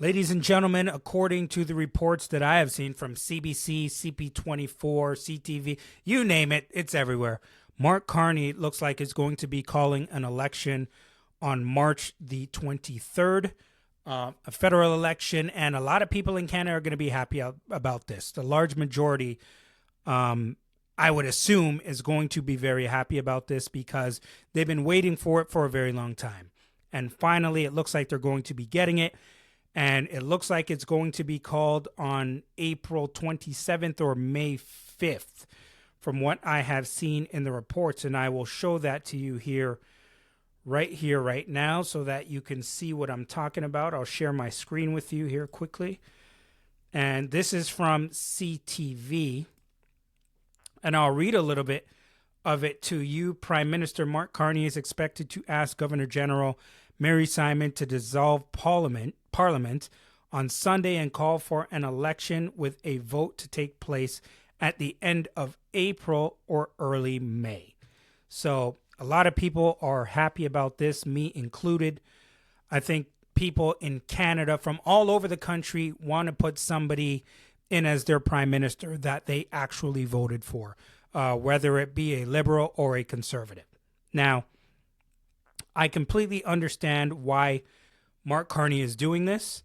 Ladies and gentlemen, according to the reports that I have seen from CBC, CP24, CTV, you name it, it's everywhere. Mark Carney looks like is going to be calling an election on March the 23rd, a federal election, and a lot of people in Canada are going to be happy about this. The large majority, I would assume, is going to be very happy about this because they've been waiting for it for a very long time. And finally, it looks like they're going to be getting it. And it looks like it's going to be called on April 27th or May 5th, from what I have seen in the reports. And I will show that to you here, right now, so that you can see what I'm talking about. I'll share my screen with you here quickly. And this is from CTV. And I'll read a little bit of it to you. Prime Minister Mark Carney is expected to ask Governor General Mary Simon to dissolve Parliament on Sunday and call for an election with a vote to take place at the end of April or early May. So a lot of people are happy about this, me included. I think people in Canada from all over the country want to put somebody in as their prime minister that they actually voted for, whether it be a liberal or a conservative. Now, I completely understand why Mark Carney is doing this.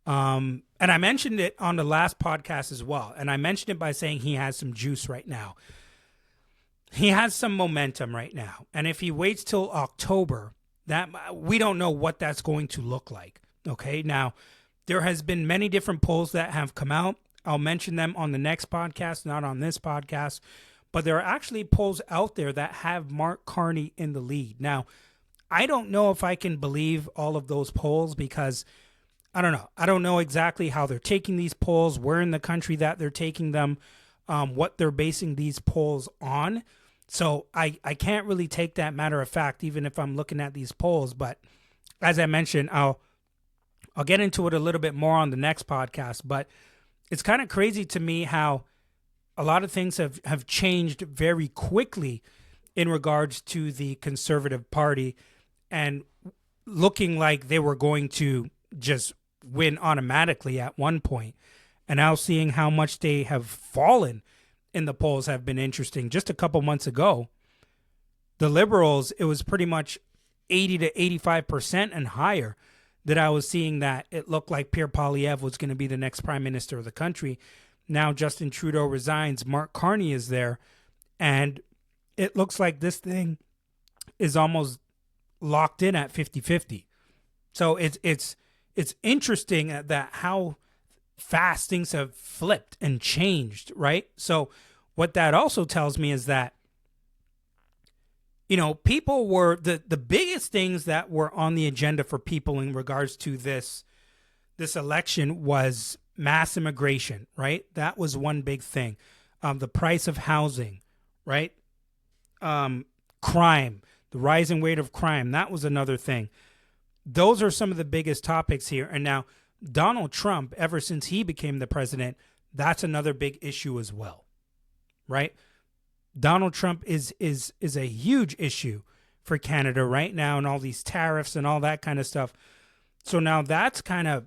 And I mentioned it on the last podcast as well. And I mentioned it by saying he has some juice right now. He has some momentum right now. And if he waits till October, that we don't know what that's going to look like. Okay. Now, there has been many different polls that have come out. I'll mention them on the next podcast, not on this podcast. But there are actually polls out there that have Mark Carney in the lead. Now, I don't know if I can believe all of those polls because I don't know. I don't know exactly how they're taking these polls, where in the country that they're taking them, what they're basing these polls on. So I can't really take that matter of fact, even if I'm looking at these polls. But as I mentioned, I'll get into it a little bit more on the next podcast. But it's kind of crazy to me how a lot of things have changed very quickly in regards to the Conservative Party and looking like they were going to just win automatically at one point. And now seeing how much they have fallen in the polls have been interesting. Just a couple months ago, the Liberals, it was pretty much 80 to 85% and higher that I was seeing that it looked like Pierre Poilievre was going to be the next prime minister of the country. Now Justin Trudeau resigns. Mark Carney is there. And it looks like this thing is almost locked in at 50-50. So it's interesting that how fast things have flipped and changed, right? So what that also tells me is that, you know, people were the biggest things that were on the agenda for people in regards to this election was mass immigration, right? That was one big thing. The price of housing, right? Crime, the rising rate of crime, that was another thing. Those are some of the biggest topics here. And now Donald Trump, ever since he became the president, that's another big issue as well, right? Donald Trump is a huge issue for Canada right now, and all these tariffs and all that kind of stuff. So now that's kind of,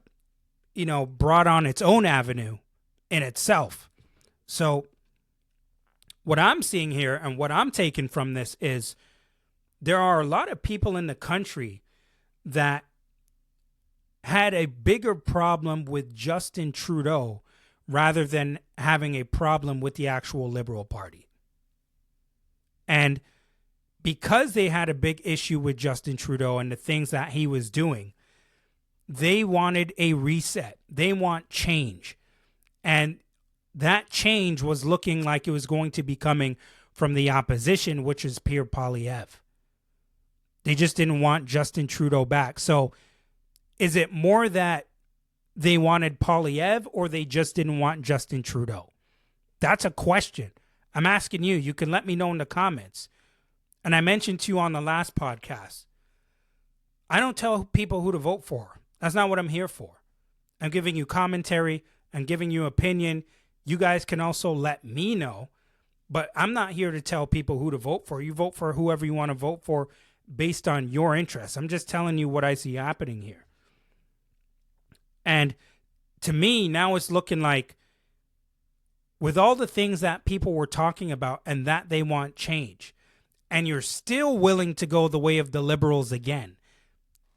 you know, brought on its own avenue in itself. So what I'm seeing here and what I'm taking from this is there are a lot of people in the country that had a bigger problem with Justin Trudeau rather than having a problem with the actual Liberal Party. And because they had a big issue with Justin Trudeau and the things that he was doing, they wanted a reset. They want change. And that change was looking like it was going to be coming from the opposition, which is Pierre Poilievre. They just didn't want Justin Trudeau back. So is it more that they wanted Poilievre or they just didn't want Justin Trudeau? That's a question. I'm asking you. You can let me know in the comments. And I mentioned to you on the last podcast, I don't tell people who to vote for. That's not what I'm here for. I'm giving you commentary. I'm giving you opinion. You guys can also let me know. But I'm not here to tell people who to vote for. You vote for whoever you want to vote for based on your interests. I'm just telling you what I see happening here. And to me, now it's looking like, with all the things that people were talking about and that they want change, and you're still willing to go the way of the liberals again,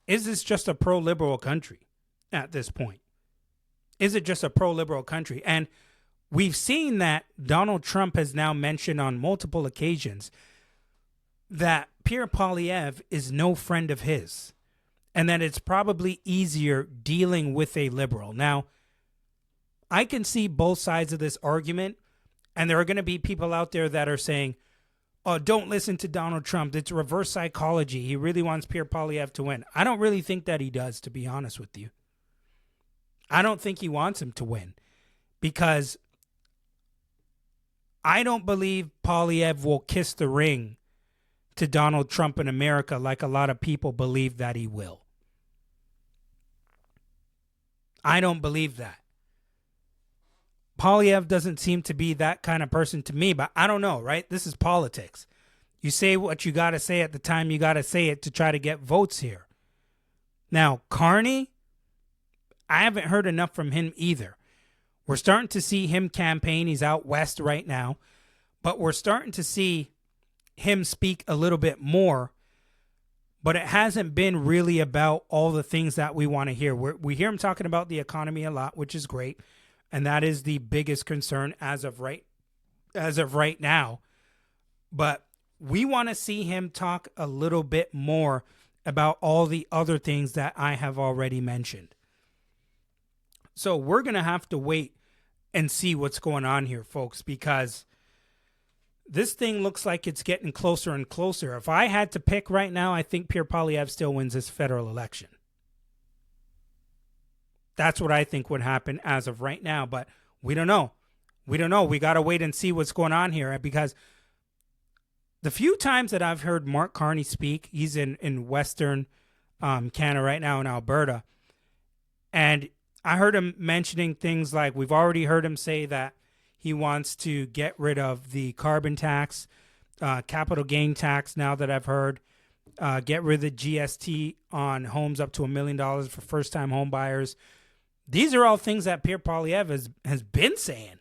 is this just a pro-liberal country at this point? Is it just a pro-liberal country? And we've seen that Donald Trump has now mentioned on multiple occasions that Pierre Poilievre is no friend of his, and that it's probably easier dealing with a liberal. Now, I can see both sides of this argument, and there are going to be people out there that are saying, oh, don't listen to Donald Trump. It's reverse psychology. He really wants Pierre Poilievre to win. I don't really think that he does, to be honest with you. I don't think he wants him to win, because I don't believe Poilievre will kiss the ring to Donald Trump in America like a lot of people believe that he will. I don't believe that. Poilievre doesn't seem to be that kind of person to me, but I don't know, right? This is politics. You say what you got to say at the time you got to say it to try to get votes here. Now, Carney, I haven't heard enough from him either. We're starting to see him campaign. He's out west right now, but we're starting to see him speak a little bit more, but it hasn't been really about all the things that we want to hear. We hear him talking about the economy a lot, which is great. And that is the biggest concern as of right now. But we want to see him talk a little bit more about all the other things that I have already mentioned. So we're going to have to wait and see what's going on here, folks, because this thing looks like it's getting closer and closer. If I had to pick right now, I think Pierre Poilievre still wins this federal election. That's what I think would happen as of right now, but we don't know. We don't know. We got to wait and see what's going on here, because the few times that I've heard Mark Carney speak, he's in Western Canada right now in Alberta, and I heard him mentioning things like, we've already heard him say that he wants to get rid of the carbon tax, capital gain tax, now that I've heard, get rid of the GST on homes up to $1 million for first-time home buyers. These are all things that Pierre Poilievre has been saying.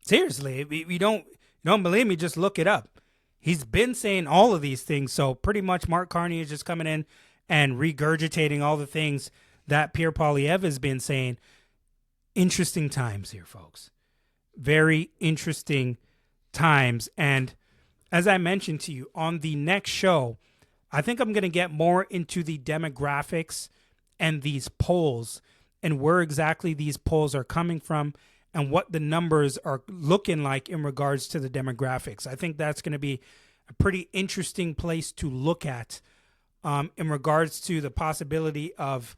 Seriously, if you don't believe me, just look it up. He's been saying all of these things. So pretty much Mark Carney is just coming in and regurgitating all the things that Pierre Poilievre has been saying. Interesting times here, folks. Very interesting times. And as I mentioned to you, on the next show, I think I'm going to get more into the demographics and these polls and where exactly these polls are coming from and what the numbers are looking like in regards to the demographics. I think that's going to be a pretty interesting place to look at in regards to the possibility of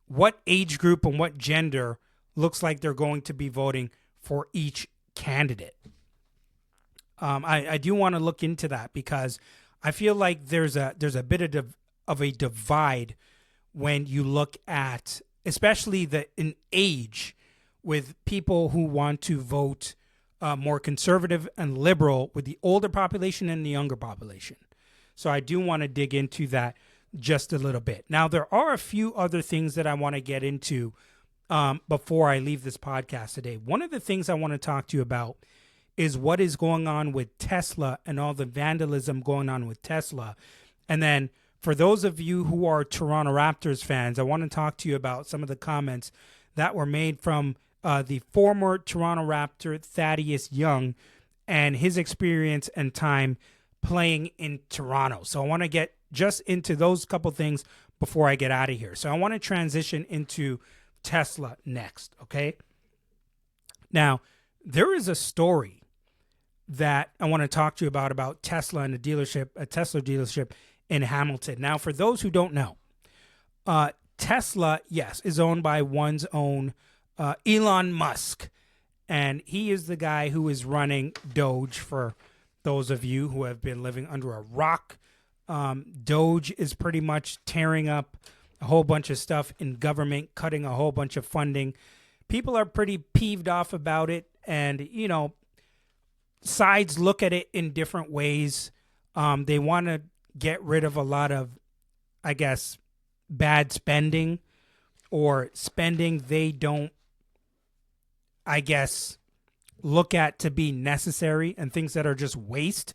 what age group and what gender looks like they're going to be voting for each candidate. I do want to look into that, because I feel like there's a bit of a divide when you look at, especially in age, with people who want to vote more conservative and liberal, with the older population and the younger population. So I do want to dig into that just a little bit. Now, there are a few other things that I want to get into before I leave this podcast today. One of the things I want to talk to you about is what is going on with Tesla and all the vandalism going on with Tesla. And then for those of you who are Toronto Raptors fans, I want to talk to you about some of the comments that were made from the former Toronto Raptor, Thaddeus Young, and his experience and time playing in Toronto. So I want to get just into those couple things before I get out of here. So I want to transition into Tesla next, okay? Now, there is a story that I want to talk to you about Tesla and a Tesla dealership in Hamilton. Now, for those who don't know, Tesla, yes, is owned by one's own Elon Musk, and he is the guy who is running Doge. For those of you who have been living under a rock, Doge is pretty much tearing up a whole bunch of stuff in government, cutting a whole bunch of funding. People are pretty peeved off about it, and, sides look at it in different ways. They want to get rid of a lot of, I guess, bad spending or spending they don't, I guess, look at to be necessary, and things that are just waste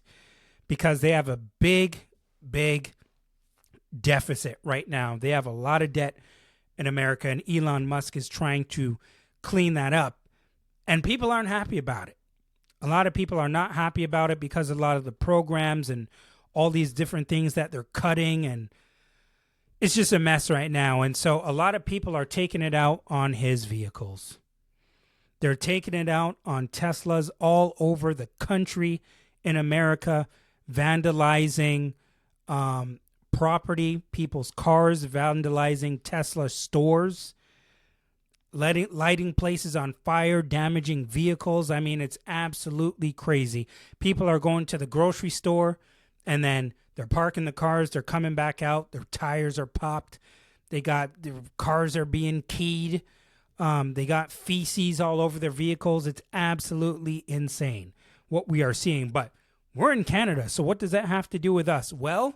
because they have a big, big deficit right now. They have a lot of debt in America, and Elon Musk is trying to clean that up. And people aren't happy about it. A lot of people are not happy about it because of a lot of the programs and all these different things that they're cutting, and it's just a mess right now. And so a lot of people are taking it out on his vehicles. They're taking it out on Teslas all over the country in America, vandalizing property, people's cars, vandalizing Tesla stores, lighting places on fire, damaging vehicles. I mean, it's absolutely crazy. People are going to the grocery store, and then they're parking the cars. They're coming back out. Their tires are popped. Their cars are being keyed. They got feces all over their vehicles. It's absolutely insane what we are seeing. But we're in Canada, so what does that have to do with us? Well,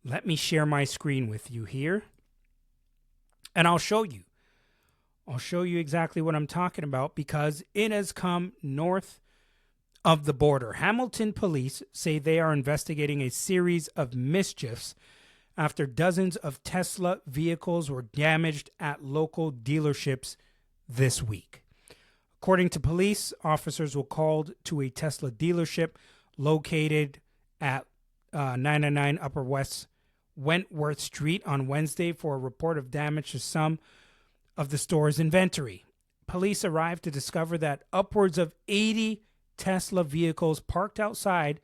let me share my screen with you here, and I'll show you. I'll show you exactly what I'm talking about, because it has come north of the border. Hamilton police say they are investigating a series of mischiefs after dozens of Tesla vehicles were damaged at local dealerships this week. According to police, officers were called to a Tesla dealership located at 999 Upper West Wentworth Street on Wednesday for a report of damage to some of the store's inventory. Police arrived to discover that upwards of 80 Tesla vehicles parked outside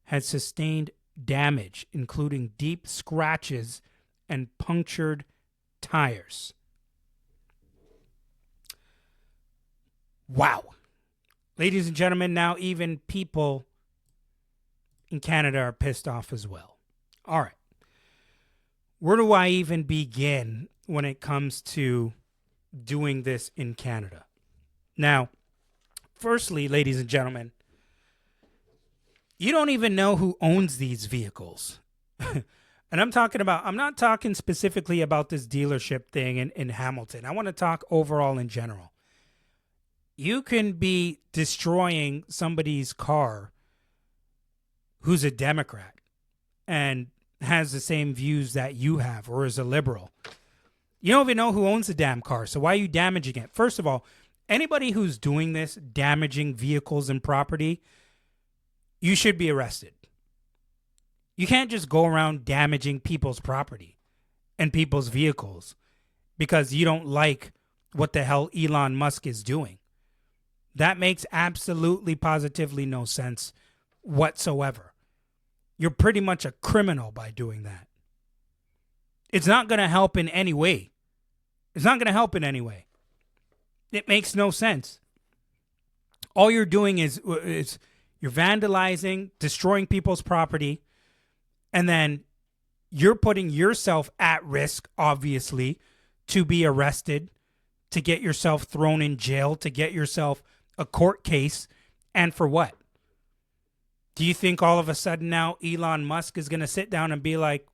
had sustained damage, including deep scratches and punctured tires. Wow. Ladies and gentlemen, now even people in Canada are pissed off as well. All right. Where do I even begin when it comes to doing this in Canada? Now, firstly, ladies and gentlemen, you don't even know who owns these vehicles. And I'm not talking specifically about this dealership thing in Hamilton. I want to talk overall in general. You can be destroying somebody's car who's a Democrat and has the same views that you have, or is a liberal. You don't even know who owns the damn car, so why are you damaging it? First of all, anybody who's doing this, damaging vehicles and property, you should be arrested. You can't just go around damaging people's property and people's vehicles because you don't like what the hell Elon Musk is doing. That makes absolutely, positively no sense whatsoever. You're pretty much a criminal by doing that. It's not going to help in any way. It's not going to help in any way. It makes no sense. All you're doing is you're vandalizing, destroying people's property, and then you're putting yourself at risk, obviously, to be arrested, to get yourself thrown in jail, to get yourself a court case. And for what? Do you think all of a sudden now Elon Musk is going to sit down and be like,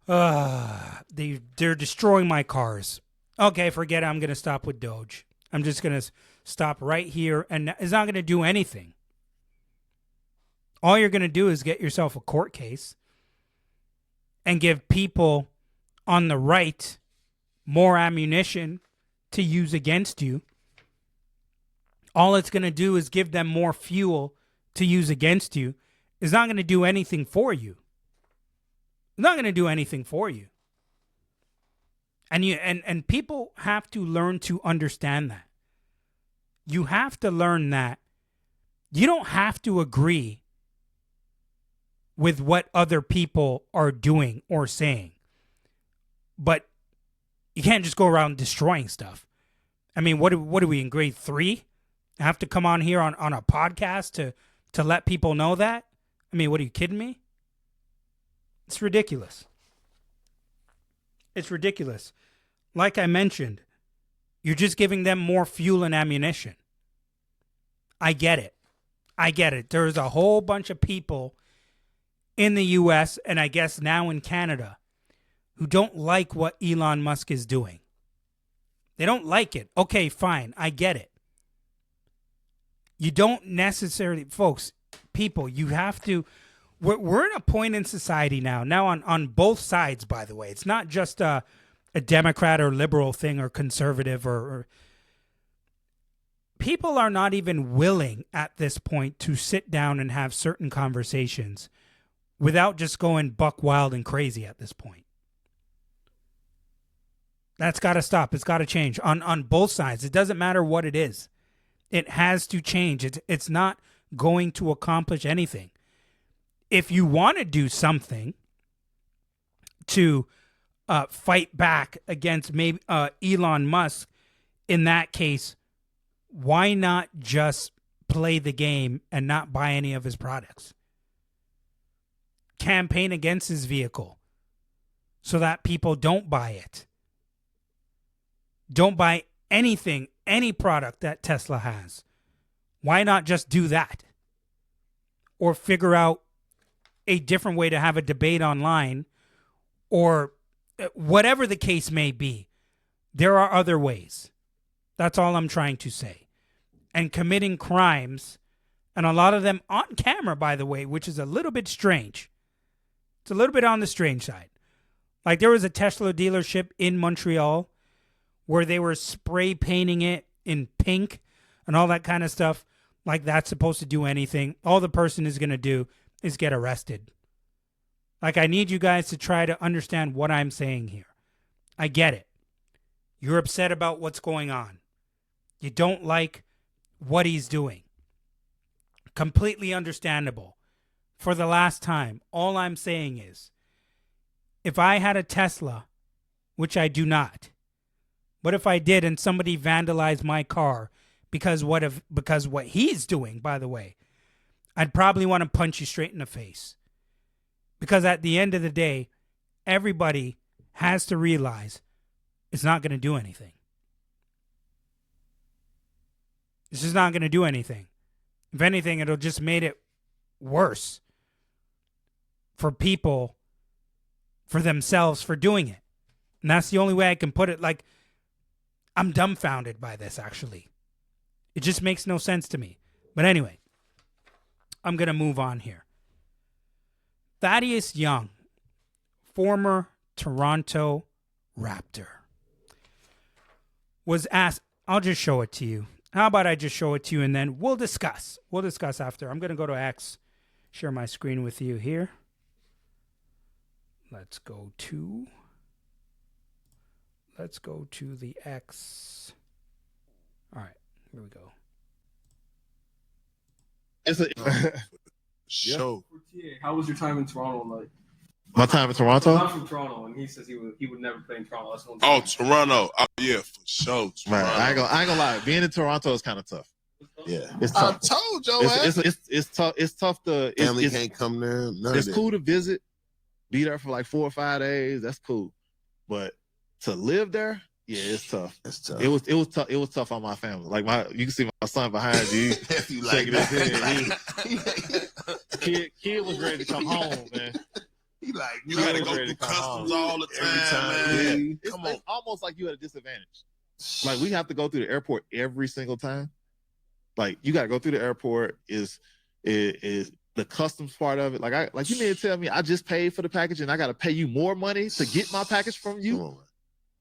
they're destroying my cars. Okay, forget it. I'm going to stop with Doge. I'm just going to stop right here, and it's not going to do anything. All you're going to do is get yourself a court case and give people on the right more ammunition to use against you. All it's going to do is give them more fuel to use against you. It's not going to do anything for you. It's not going to do anything for you. And people have to learn to understand that. You have to learn that you don't have to agree with what other people are doing or saying. But you can't just go around destroying stuff. I mean, what are we in grade 3? I have to come on here on a podcast to let people know that? I mean, what are you kidding me? It's ridiculous. It's ridiculous. Like I mentioned, you're just giving them more fuel and ammunition. I get it. I get it. There's a whole bunch of people in the U.S. and I guess now in Canada who don't like what Elon Musk is doing. They don't like it. Okay, fine. I get it. You don't necessarily, folks, people, you have to, we're in a point in society now on both sides, by the way. It's not just a Democrat or liberal thing or conservative or people are not even willing at this point to sit down and have certain conversations without just going buck wild and crazy at this point. That's got to stop. It's got to change on both sides. It doesn't matter what it is. It has to change. It's not going to accomplish anything. If you want to do something to fight back against maybe Elon Musk, in that case, why not just play the game and not buy any of his products? Campaign against his vehicle so that people don't buy it. Don't buy anything, any product that Tesla has. Why not just do that? Or figure out a different way to have a debate online, or whatever the case may be. There are other ways. That's all I'm trying to say. And committing crimes, and a lot of them on camera, by the way, which is a little bit strange. It's a little bit on the strange side. Like there was a Tesla dealership in Montreal where they were spray painting it in pink and all that kind of stuff. Like that's supposed to do anything. All the person is going to do is get arrested. Like I need you guys to try to understand what I'm saying here. I get it. You're upset about what's going on. You don't like what he's doing. Completely understandable. For the last time, all I'm saying is, if I had a Tesla, which I do not, but if I did and somebody vandalized my car because what he's doing, by the way, I'd probably want to punch you straight in the face. Because at the end of the day, everybody has to realize it's not going to do anything. It's just not going to do anything. If anything, it'll just make it worse for people, for themselves, for doing it. And that's the only way I can put it. Like, I'm dumbfounded by this, actually. It just makes no sense to me. But anyway, I'm going to move on here. Thaddeus Young, former Toronto Raptor, was asked, I'll just show it to you. How about I just show it to you and then we'll discuss. We'll discuss after. I'm going to go to X, share my screen with you here. Let's go to the X. All right, here we go. It's a show. How was your time in Toronto like? My time in Toronto? I'm from Toronto, and he says he would never play in Toronto. That's one Oh, Toronto. Oh, yeah, for sure. Right. I ain't gonna lie. Being in Toronto is kind of tough. Yeah, it's tough. I told you, it's tough. It's tough to. Family can't come there. It's cool to visit, be there for like 4 or 5 days. That's cool, but to live there, yeah, it's tough. It's tough. It was tough. It was tough on my family. Like you can see my son behind you. If you like that. Kid was ready to come home, man. He like, you gotta go through customs all the time, man. Yeah. Come on. It's almost like you at a disadvantage. Like we have to go through the airport every single time. Like you gotta go through the airport is the customs part of it. Like you mean to tell me I just paid for the package and I gotta pay you more money to get my package from you? Come on,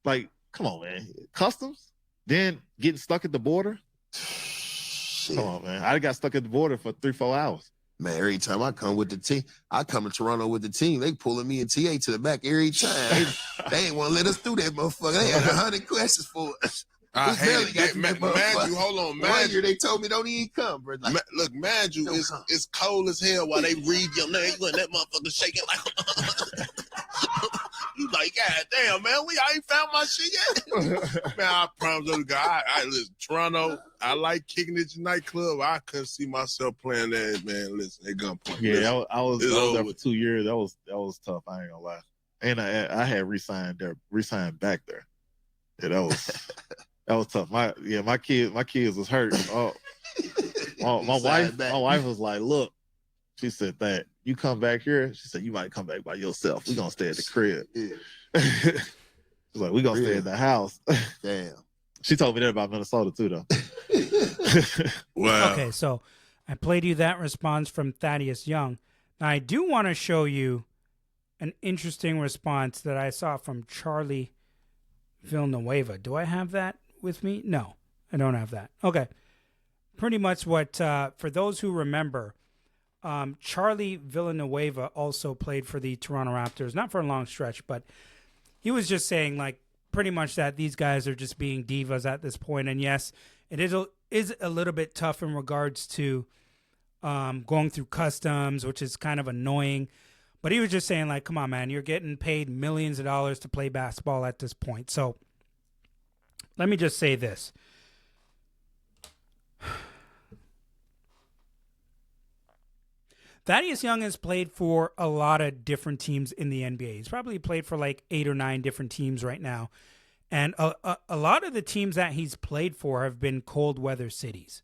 like, come on, man. Customs? Then getting stuck at the border? Shit. Come on, man. I got stuck at the border for 3-4 hours. Man, every time I come with the team, I come to Toronto with the team. They pulling me and TA to the back every time. They ain't want to let us through that motherfucker. They had 100 questions for us. I hate it. Man, you, hold on, man. 1 year they told me don't even come, bro. Like, look, man, you, it's cold as hell while they read your name and that motherfucker shaking like. You like, God damn, man, I ain't found my shit yet. Man, I promise you, guy, I listen, Toronto, I like kicking at your nightclub. I couldn't see myself playing that, man. Listen, at gunpoint. Yeah, I was there for 2 years. That was tough. I ain't gonna lie. And I had resigned back there. Yeah, that was tough. My kids was hurt. Oh, my wife was like, look, She said that you come back here. She said you might come back by yourself. We're gonna stay at the crib. Yeah. She's like, we're gonna stay in the house. Damn. She told me that about Minnesota too, though. Wow. Okay, so I played you that response from Thaddeus Young. Now I do want to show you an interesting response that I saw from Charlie Villanueva. Do I have that with me? No, I don't have that. Okay. Pretty much what, for those who remember, Charlie Villanueva also played for the Toronto Raptors, not for a long stretch, but he was just saying, like, pretty much that these guys are just being divas at this point. And yes, it is a little bit tough in regards to going through customs, which is kind of annoying. But he was just saying, like, come on, man, you're getting paid millions of dollars to play basketball at this point. So let me just say this. Thaddeus Young has played for a lot of different teams in the NBA. He's probably played for like 8 or 9 different teams right now. And a lot of the teams that he's played for have been cold weather cities.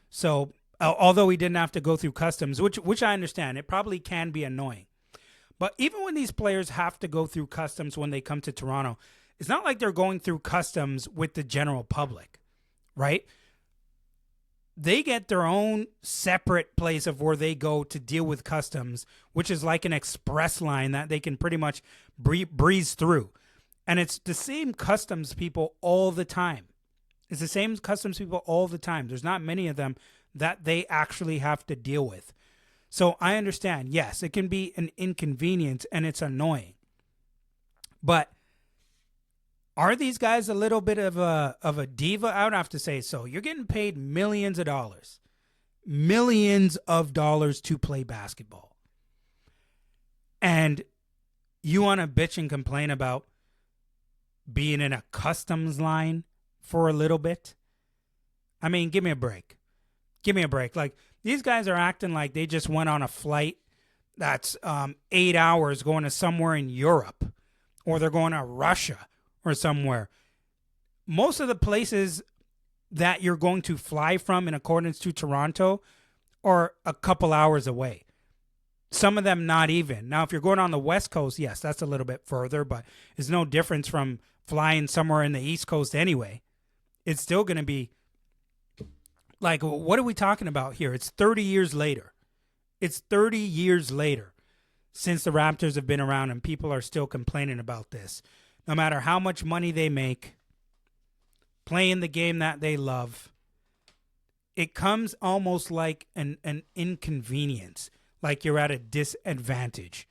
So although he didn't have to go through customs, which I understand, it probably can be annoying. But even when these players have to go through customs when they come to Toronto, it's not like they're going through customs with the general public, right? They get their own separate place of where they go to deal with customs, which is like an express line that they can pretty much breeze through. And it's the same customs people all the time. It's the same customs people all the time. There's not many of them that they actually have to deal with. So I understand, yes, it can be an inconvenience and it's annoying. But are these guys a little bit of a diva? I would have to say so. You're getting paid millions of dollars to play basketball. And you want to bitch and complain about being in a customs line for a little bit? I mean, give me a break. Give me a break. Like, these guys are acting like they just went on a flight that's 8 hours going to somewhere in Europe, or they're going to Russia or somewhere. Most of the places that you're going to fly from in accordance to Toronto are a couple hours away. Some of them not even. Now, if you're going on the West Coast, yes, that's a little bit further, but it's no difference from flying somewhere in the East Coast anyway. It's still going to be, like, what are we talking about here? It's 30 years later. It's 30 years later since the Raptors have been around, and people are still complaining about this. No matter how much money they make, playing the game that they love, it comes almost like an inconvenience, like you're at a disadvantage.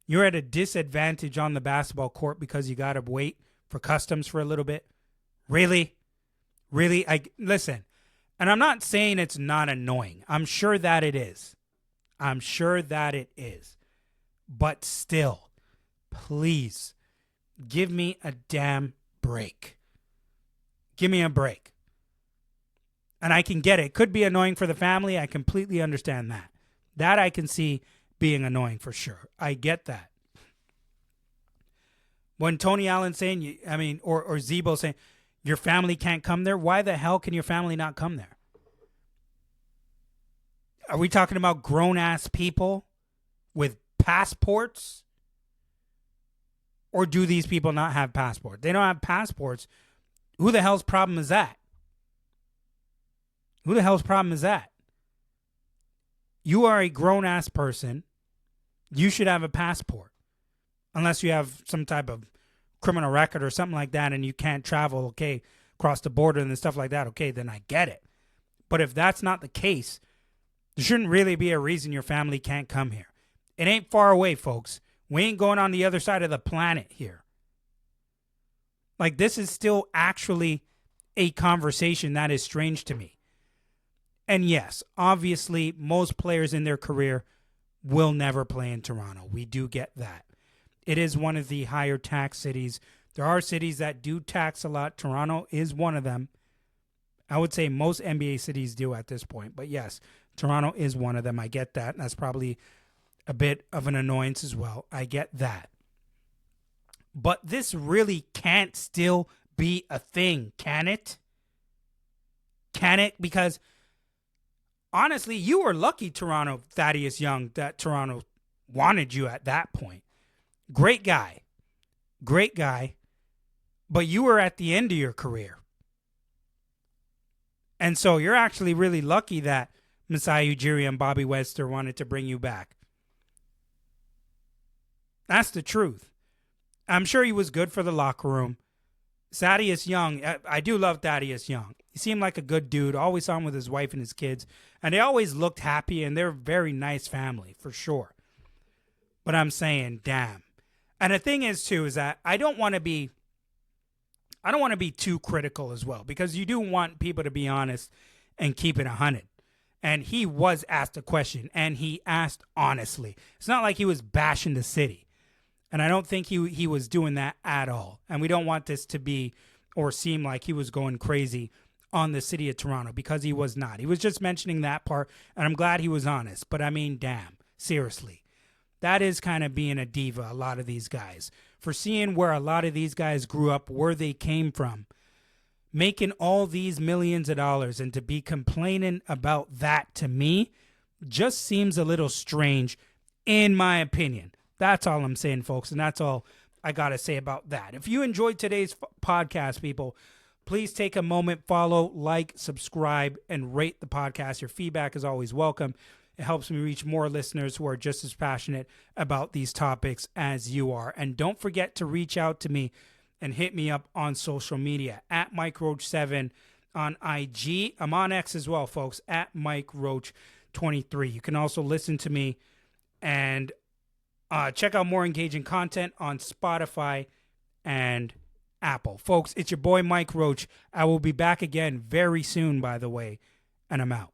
You're at a disadvantage on the basketball court because you got to wait for customs for a little bit. Really? Really? Listen, and I'm not saying it's not annoying. I'm sure that it is. I'm sure that it is. But still, please, give me a damn break. Give me a break. And I can get it. It could be annoying for the family. I completely understand that. That I can see being annoying for sure. I get that. When Tony Allen's saying, or Zebo saying, your family can't come there, why the hell can your family not come there? Are we talking about grown-ass people with passports? Or do these people not have passports? They don't have passports. Who the hell's problem is that? Who the hell's problem is that? You are a grown-ass person. You should have a passport. Unless you have some type of criminal record or something like that and you can't travel, okay, across the border and stuff like that, okay, then I get it. But if that's not the case, there shouldn't really be a reason your family can't come here. It ain't far away, folks. We ain't going on the other side of the planet here. Like, this is still actually a conversation that is strange to me. And yes, obviously, most players in their career will never play in Toronto. We do get that. It is one of the higher tax cities. There are cities that do tax a lot. Toronto is one of them. I would say most NBA cities do at this point. But yes, Toronto is one of them. I get that. That's probably a bit of an annoyance as well. I get that. But this really can't still be a thing, can it? Can it? Because honestly, you were lucky, Toronto, Thaddeus Young, that Toronto wanted you at that point. Great guy. But you were at the end of your career. And so you're actually really lucky that Masai Ujiri and Bobby Webster wanted to bring you back. That's the truth. I'm sure he was good for the locker room. Thaddeus Young, I do love Thaddeus Young. He seemed like a good dude. Always saw him with his wife and his kids. And they always looked happy, and they're a very nice family, for sure. But I'm saying, damn. And the thing is, too, is that I don't want to be too critical as well, because you do want people to be honest and keep it 100. And he was asked a question, and he asked honestly. It's not like he was bashing the city. And I don't think he was doing that at all. And we don't want this to be or seem like he was going crazy on the city of Toronto, because he was not. He was just mentioning that part, and I'm glad he was honest. But I mean, damn, seriously. That is kind of being a diva, a lot of these guys. For seeing where a lot of these guys grew up, where they came from, making all these millions of dollars, and to be complaining about that, to me, just seems a little strange, in my opinion. That's all I'm saying, folks, and that's all I got to say about that. If you enjoyed today's podcast, people, please take a moment, follow, like, subscribe, and rate the podcast. Your feedback is always welcome. It helps me reach more listeners who are just as passionate about these topics as you are. And don't forget to reach out to me and hit me up on social media at Mike Roach 7 on IG. I'm on X as well, folks, at Mike Roach 23. You can also listen to me and check out more engaging content on Spotify and Apple. Folks, it's your boy Mike Roach. I will be back again very soon, by the way, and I'm out.